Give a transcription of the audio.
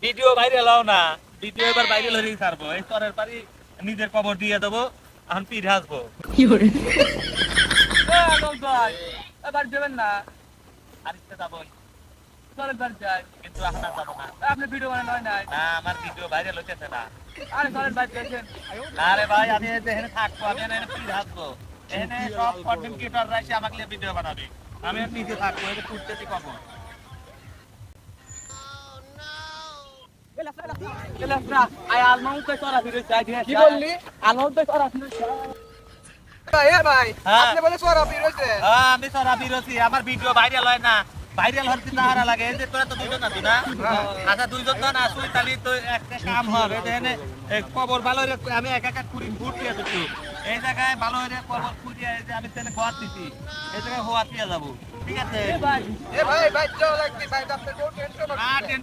Video viral হও না, video এবার ভাইরাল হয়ে ছাড়বো। এই চরের পারি নিজের কবর দিয়ে দেবো, এখন পিঠ হাসবো। এবার দেবেন না, আর ইচ্ছে যাবোই, চলেন বাড়ি যাই। কিন্তু এখন আর যাবো না। আপনি ভিডিও বানানো হয় নাই। না, আমার ভিডিও ভাইরাল হইতেছে না। আরে চলেন বাড়ি যাইছেন। না রে ভাই, আমি এই যে এখানে থাকবো, আমি এখানে পিঠ হাসবো। এখানে সব কন্টেন্ট ক্রিয়েটররা এসে আমাকে নিয়ে ভিডিও বানাবে। আমি আর নিজে থাকবো, এই যে খুঁজতেছি কবর। আয় আলমাউ তো চড়া ভিডিও চাই দিয়ে। কি বললি? আলমাউ তো চড়া ভিডিও চাই। ভাই ভাই হ্যাঁ। আপনি বলে সোরা বের হইছে হ্যাঁ, আমি চড়া বিরোধী, আমার ভিডিও ভাইরাল হয় না। ভাইরাল হতে তাহারা লাগে। এই যে তোরা তো দুইজন আছো না? আচ্ছা, দুইজন তো না আসুই, তাহলে তো একটা কাম হবে। এখানে কবর ভালো হয়ে আমি এক এক কুড়ি ফুট দিয়ে দিচ্ছি। এই জায়গায় ভালো হয়ে কবর খুঁড়িয়ে এই যে আমি তাহলে ঘর দিচ্ছি, এই জায়গায় হওয়া দিয়ে যাবো। ঠিক আছে? ভাই এ ভাই ভাই চল লাগবে ভাই আপনি কোন টেনশন না,